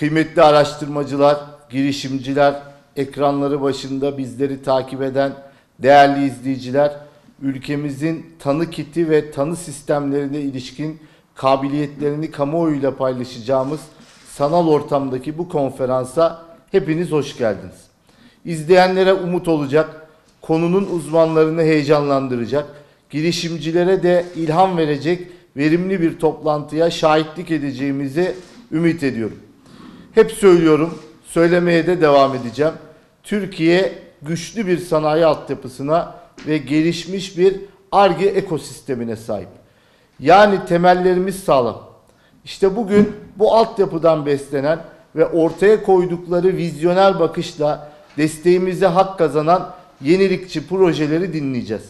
Kıymetli araştırmacılar, girişimciler, ekranları başında bizleri takip eden değerli izleyiciler, ülkemizin tanı kiti ve tanı sistemlerine ilişkin kabiliyetlerini kamuoyuyla paylaşacağımız sanal ortamdaki bu konferansa hepiniz hoş geldiniz. İzleyenlere umut olacak, konunun uzmanlarını heyecanlandıracak, girişimcilere de ilham verecek verimli bir toplantıya şahitlik edeceğimizi ümit ediyorum. Hep söylüyorum, söylemeye de devam edeceğim. Türkiye güçlü bir sanayi altyapısına ve gelişmiş bir Ar-Ge ekosistemine sahip. Yani temellerimiz sağlam. İşte bugün bu altyapıdan beslenen ve ortaya koydukları vizyoner bakışla desteğimize hak kazanan yenilikçi projeleri dinleyeceğiz.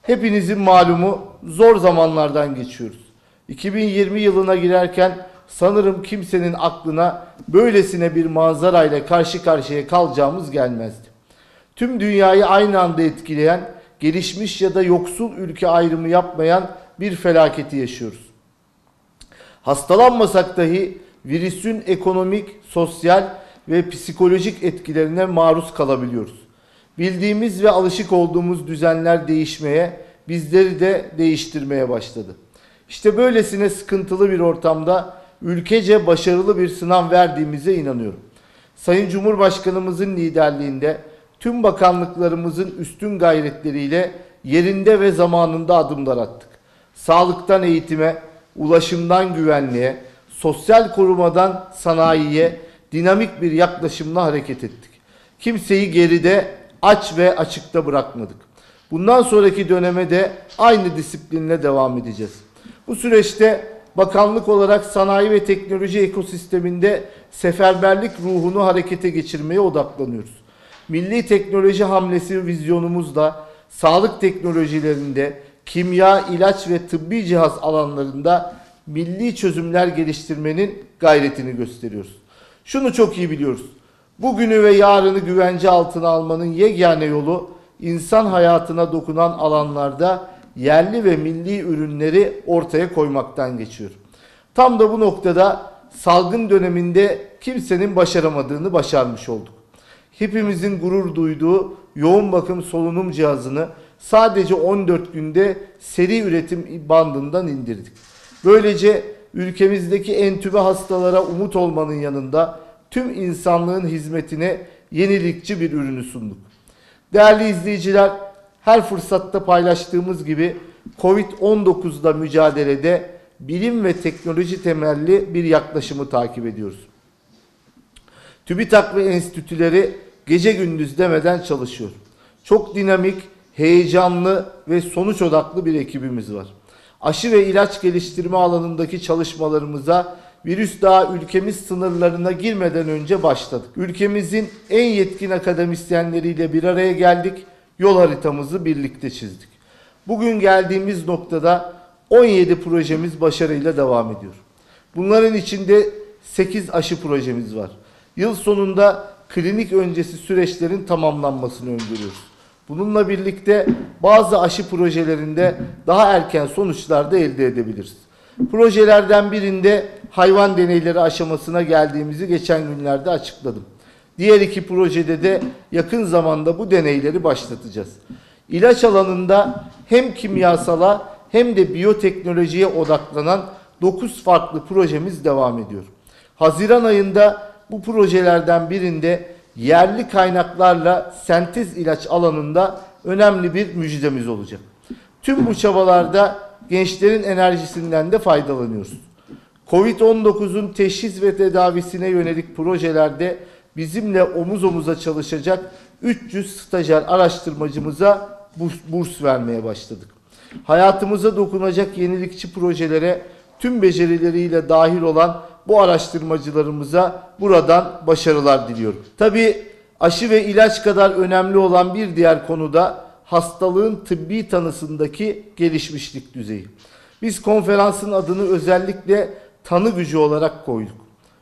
Hepinizin malumu zor zamanlardan geçiyoruz. 2020 yılına girerken sanırım kimsenin aklına böylesine bir manzarayla karşı karşıya kalacağımız gelmezdi. Tüm dünyayı aynı anda etkileyen, gelişmiş ya da yoksul ülke ayrımı yapmayan bir felaketi yaşıyoruz. Hastalanmasak dahi virüsün ekonomik, sosyal ve psikolojik etkilerine maruz kalabiliyoruz. Bildiğimiz ve alışık olduğumuz düzenler değişmeye, bizleri de değiştirmeye başladı. İşte böylesine sıkıntılı bir ortamda ülkece başarılı bir sınav verdiğimize inanıyorum. Sayın Cumhurbaşkanımızın liderliğinde tüm bakanlıklarımızın üstün gayretleriyle yerinde ve zamanında adımlar attık. Sağlıktan eğitime, ulaşımdan güvenliğe, sosyal korumadan sanayiye dinamik bir yaklaşımla hareket ettik. Kimseyi geride, aç ve açıkta bırakmadık. Bundan sonraki döneme de aynı disiplinle devam edeceğiz. Bu süreçte bakanlık olarak sanayi ve teknoloji ekosisteminde seferberlik ruhunu harekete geçirmeye odaklanıyoruz. Milli teknoloji hamlesi vizyonumuzla sağlık teknolojilerinde, kimya, ilaç ve tıbbi cihaz alanlarında milli çözümler geliştirmenin gayretini gösteriyoruz. Şunu çok iyi biliyoruz. Bugünü ve yarını güvence altına almanın yegane yolu insan hayatına dokunan alanlarda yerli ve milli ürünleri ortaya koymaktan geçiyor. Tam da bu noktada salgın döneminde kimsenin başaramadığını başarmış olduk. Hepimizin gurur duyduğu yoğun bakım solunum cihazını sadece 14 günde seri üretim bandından indirdik. Böylece ülkemizdeki entübe hastalara umut olmanın yanında tüm insanlığın hizmetine yenilikçi bir ürünü sunduk. Değerli izleyiciler, her fırsatta paylaştığımız gibi Covid-19'da mücadelede bilim ve teknoloji temelli bir yaklaşımı takip ediyoruz. TÜBİTAK ve enstitüleri gece gündüz demeden çalışıyor. Çok dinamik, heyecanlı ve sonuç odaklı bir ekibimiz var. Aşı ve ilaç geliştirme alanındaki çalışmalarımıza virüs daha ülkemiz sınırlarına girmeden önce başladık. Ülkemizin en yetkin akademisyenleriyle bir araya geldik, yol haritamızı birlikte çizdik. Bugün geldiğimiz noktada 17 projemiz başarıyla devam ediyor. Bunların içinde 8 aşı projemiz var. Yıl sonunda klinik öncesi süreçlerin tamamlanmasını öngörüyoruz. Bununla birlikte bazı aşı projelerinde daha erken sonuçlar da elde edebiliriz. Projelerden birinde hayvan deneyleri aşamasına geldiğimizi geçen günlerde açıkladım. Diğer iki projede de yakın zamanda bu deneyleri başlatacağız. İlaç alanında hem kimyasala hem de biyoteknolojiye odaklanan 9 farklı projemiz devam ediyor. Haziran ayında bu projelerden birinde yerli kaynaklarla sentez ilaç alanında önemli bir müjdemiz olacak. Tüm bu çabalarda gençlerin enerjisinden de faydalanıyoruz. Covid-19'un teşhis ve tedavisine yönelik projelerde bizimle omuz omuza çalışacak 300 stajyer araştırmacımıza burs vermeye başladık. Hayatımıza dokunacak yenilikçi projelere tüm becerileriyle dahil olan bu araştırmacılarımıza buradan başarılar diliyorum. Tabii aşı ve ilaç kadar önemli olan bir diğer konu da hastalığın tıbbi tanısındaki gelişmişlik düzeyi. Biz konferansın adını özellikle tanı gücü olarak koyduk.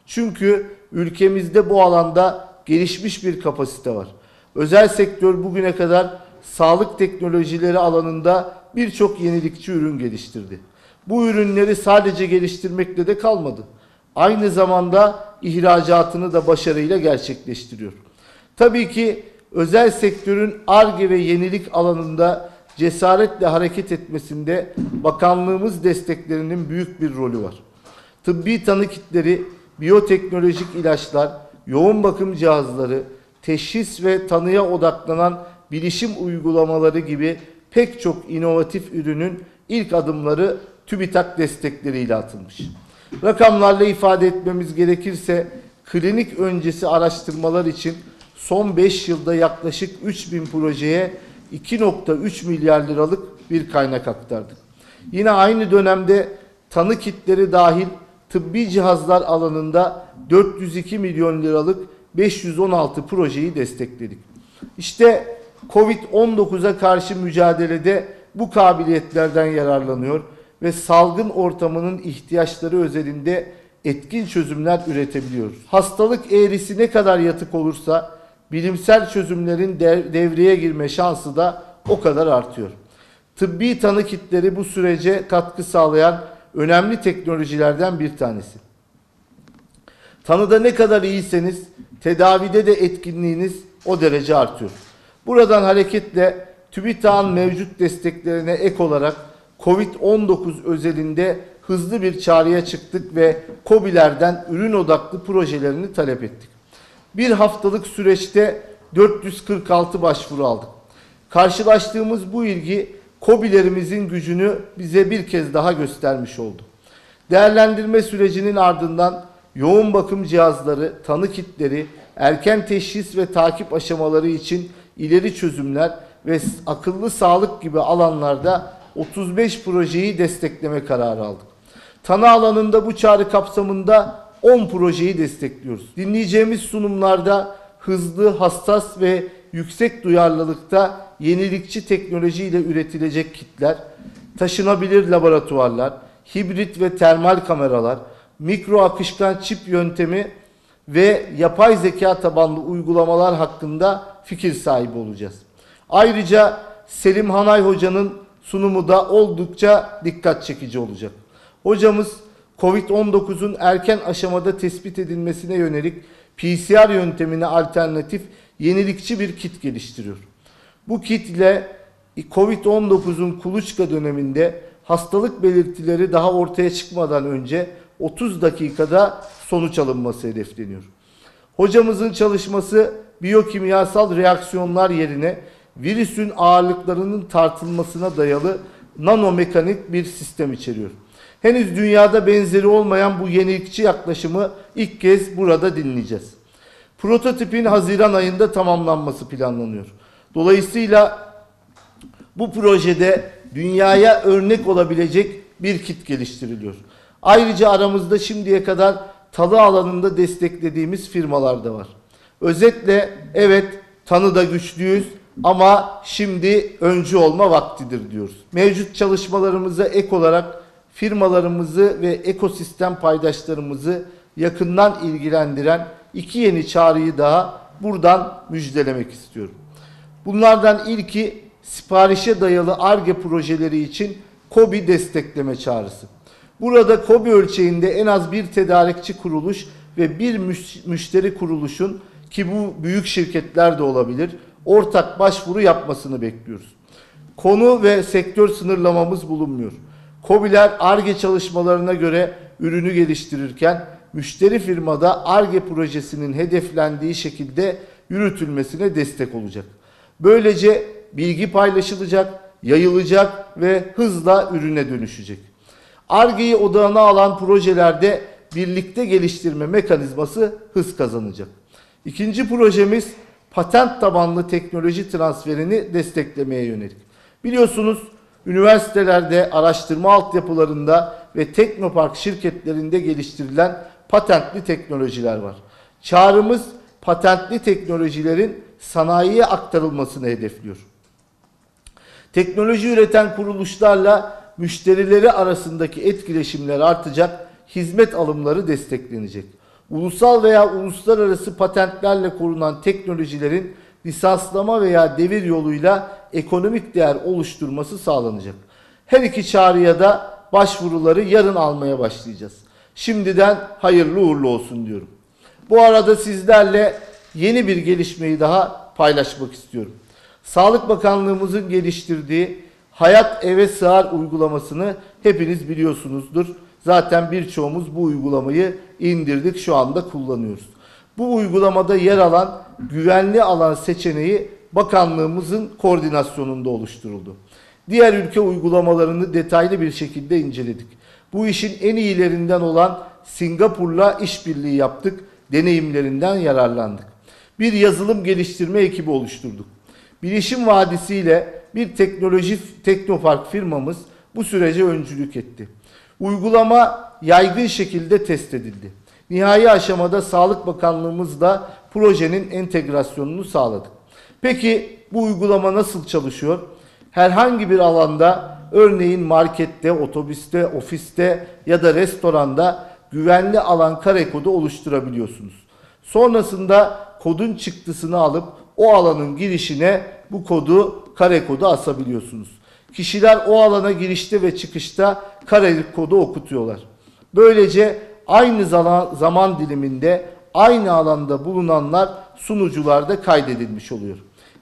Çünkü ülkemizde bu alanda gelişmiş bir kapasite var. Özel sektör bugüne kadar sağlık teknolojileri alanında birçok yenilikçi ürün geliştirdi. Bu ürünleri sadece geliştirmekle de kalmadı. Aynı zamanda ihracatını da başarıyla gerçekleştiriyor. Tabii ki özel sektörün Ar-Ge ve yenilik alanında cesaretle hareket etmesinde bakanlığımız desteklerinin büyük bir rolü var. Tıbbi tanı kitleri, biyoteknolojik ilaçlar, yoğun bakım cihazları, teşhis ve tanıya odaklanan bilişim uygulamaları gibi pek çok inovatif ürünün ilk adımları TÜBİTAK destekleriyle atılmış. Rakamlarla ifade etmemiz gerekirse klinik öncesi araştırmalar için son 5 yılda yaklaşık 3000 projeye 2,3 milyar liralık bir kaynak aktardık. Yine aynı dönemde tanı kitleri dahil tıbbi cihazlar alanında 402 milyon liralık 516 projeyi destekledik. İşte Covid-19'a karşı mücadelede bu kabiliyetlerden yararlanıyor ve salgın ortamının ihtiyaçları özelinde etkin çözümler üretebiliyoruz. Hastalık eğrisi ne kadar yatık olursa bilimsel çözümlerin devreye girme şansı da o kadar artıyor. Tıbbi tanı kitleri bu sürece katkı sağlayan önemli teknolojilerden bir tanesi. Tanıda ne kadar iyiyseniz tedavide de etkinliğiniz o derece artıyor. Buradan hareketle TÜBİTAK'ın mevcut desteklerine ek olarak Covid-19 özelinde hızlı bir çağrıya çıktık ve KOBİ'lerden ürün odaklı projelerini talep ettik. Bir haftalık süreçte 446 başvuru aldık. Karşılaştığımız bu ilgi KOBİ'lerimizin gücünü bize bir kez daha göstermiş oldu. Değerlendirme sürecinin ardından yoğun bakım cihazları, tanı kitleri, erken teşhis ve takip aşamaları için ileri çözümler ve akıllı sağlık gibi alanlarda 35 projeyi destekleme kararı aldık. Tanı alanında bu çağrı kapsamında 10 projeyi destekliyoruz. Dinleyeceğimiz sunumlarda hızlı, hassas ve yüksek duyarlılıkta yenilikçi teknolojiyle üretilecek kitler, taşınabilir laboratuvarlar, hibrit ve termal kameralar, mikro akışkan çip yöntemi ve yapay zeka tabanlı uygulamalar hakkında fikir sahibi olacağız. Ayrıca Selim Hanay Hoca'nın sunumu da oldukça dikkat çekici olacak. Hocamız Covid-19'un erken aşamada tespit edilmesine yönelik PCR yöntemine alternatif yenilikçi bir kit geliştiriyor. Bu kit ile Covid-19'un kuluçka döneminde hastalık belirtileri daha ortaya çıkmadan önce 30 dakikada sonuç alınması hedefleniyor. Hocamızın çalışması biyokimyasal reaksiyonlar yerine virüsün ağırlıklarının tartılmasına dayalı nanomekanik bir sistem içeriyor. Henüz dünyada benzeri olmayan bu yenilikçi yaklaşımı ilk kez burada dinleyeceğiz. Prototipin Haziran ayında tamamlanması planlanıyor. Dolayısıyla bu projede dünyaya örnek olabilecek bir kit geliştiriliyor. Ayrıca aramızda şimdiye kadar tanı alanında desteklediğimiz firmalar da var. Özetle evet tanıda güçlüyüz ama şimdi öncü olma vaktidir diyoruz. Mevcut çalışmalarımıza ek olarak firmalarımızı ve ekosistem paydaşlarımızı yakından ilgilendiren 2 yeni çağrıyı daha buradan müjdelemek istiyorum. Bunlardan ilki siparişe dayalı Ar-Ge projeleri için KOBİ destekleme çağrısı. Burada KOBİ ölçeğinde en az bir tedarikçi kuruluş ve bir müşteri kuruluşun, ki bu büyük şirketler de olabilir, ortak başvuru yapmasını bekliyoruz. Konu ve sektör sınırlamamız bulunmuyor. KOBİ'ler Ar-Ge çalışmalarına göre ürünü geliştirirken müşteri firmada Ar-Ge projesinin hedeflendiği şekilde yürütülmesine destek olacak. Böylece bilgi paylaşılacak, yayılacak ve hızla ürüne dönüşecek. Ar-Ge'yi odağına alan projelerde birlikte geliştirme mekanizması hız kazanacak. İkinci projemiz patent tabanlı teknoloji transferini desteklemeye yönelik. Biliyorsunuz üniversitelerde, araştırma altyapılarında ve teknopark şirketlerinde geliştirilen patentli teknolojiler var. Çağrımız patentli teknolojilerin sanayiye aktarılmasını hedefliyor. Teknoloji üreten kuruluşlarla müşterileri arasındaki etkileşimler artacak, hizmet alımları desteklenecek. Ulusal veya uluslararası patentlerle korunan teknolojilerin lisanslama veya devir yoluyla ekonomik değer oluşturması sağlanacak. Her iki çağrıya da başvuruları yarın almaya başlayacağız. Şimdiden hayırlı uğurlu olsun diyorum. Bu arada sizlerle yeni bir gelişmeyi daha paylaşmak istiyorum. Sağlık Bakanlığımızın geliştirdiği Hayat Eve Sığar uygulamasını hepiniz biliyorsunuzdur. Zaten birçoğumuz bu uygulamayı indirdik, şu anda kullanıyoruz. Bu uygulamada yer alan güvenli alan seçeneği bakanlığımızın koordinasyonunda oluşturuldu. Diğer ülke uygulamalarını detaylı bir şekilde inceledik. Bu işin en iyilerinden olan Singapur'la işbirliği yaptık, deneyimlerinden yararlandık. Bir yazılım geliştirme ekibi oluşturduk. Bilişim Vadisi ile bir teknopark firmamız bu sürece öncülük etti. Uygulama yaygın şekilde test edildi. Nihai aşamada Sağlık Bakanlığımızla projenin entegrasyonunu sağladık. Peki bu uygulama nasıl çalışıyor? Herhangi bir alanda, örneğin markette, otobüste, ofiste ya da restoranda güvenli alan kare kodu oluşturabiliyorsunuz. Sonrasında kodun çıktısını alıp o alanın girişine bu kare kodu asabiliyorsunuz. Kişiler o alana girişte ve çıkışta kare kodu okutuyorlar. Böylece aynı zaman diliminde aynı alanda bulunanlar sunucularda kaydedilmiş oluyor.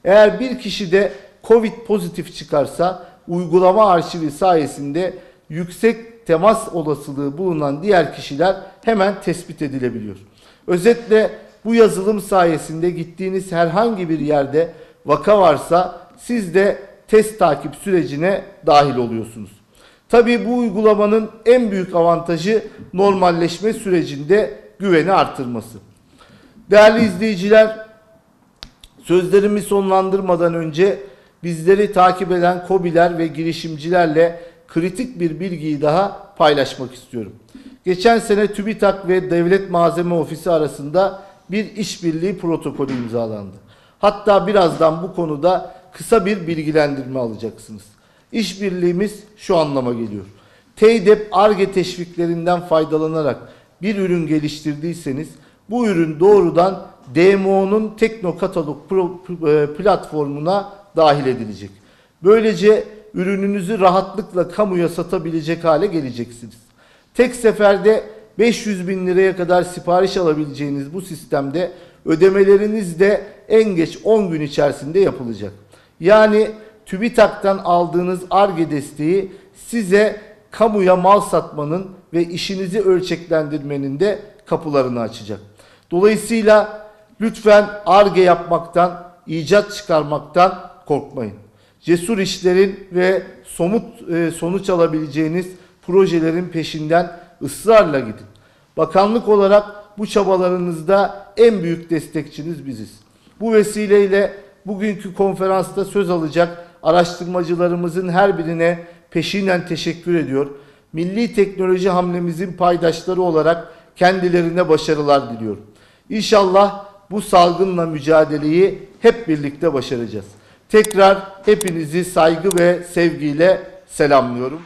Eğer bir kişi de Covid pozitif çıkarsa uygulama arşivi sayesinde yüksek temas olasılığı bulunan diğer kişiler hemen tespit edilebiliyor. Özetle bu yazılım sayesinde gittiğiniz herhangi bir yerde vaka varsa siz de test takip sürecine dahil oluyorsunuz. Tabii bu uygulamanın en büyük avantajı normalleşme sürecinde güveni artırması. Değerli izleyiciler, sözlerimi sonlandırmadan önce bizleri takip eden KOBİ'ler ve girişimcilerle kritik bir bilgiyi daha paylaşmak istiyorum. Geçen sene TÜBİTAK ve Devlet Malzeme Ofisi arasında bir işbirliği protokolü imzalandı. Hatta birazdan bu konuda kısa bir bilgilendirme alacaksınız. İşbirliğimiz şu anlama geliyor. TEİDEP Ar-Ge teşviklerinden faydalanarak bir ürün geliştirdiyseniz bu ürün doğrudan DMO'nun Teknokatalog platformuna dahil edilecek. Böylece ürününüzü rahatlıkla kamuya satabilecek hale geleceksiniz. Tek seferde 500 bin liraya kadar sipariş alabileceğiniz bu sistemde ödemeleriniz de en geç 10 gün içerisinde yapılacak. Yani TÜBİTAK'tan aldığınız Ar-Ge desteği size kamuya mal satmanın ve işinizi ölçeklendirmenin de kapılarını açacak. Dolayısıyla lütfen Ar-Ge yapmaktan, icat çıkarmaktan korkmayın. Cesur işlerin ve somut sonuç alabileceğiniz projelerin peşinden ısrarla gidin. Bakanlık olarak bu çabalarınızda en büyük destekçiniz biziz. Bu vesileyle bugünkü konferansta söz alacak araştırmacılarımızın her birine peşinen teşekkür ediyor. Milli teknoloji hamlemizin paydaşları olarak kendilerine başarılar diliyorum. İnşallah bu salgınla mücadeleyi hep birlikte başaracağız. Tekrar hepinizi saygı ve sevgiyle selamlıyorum.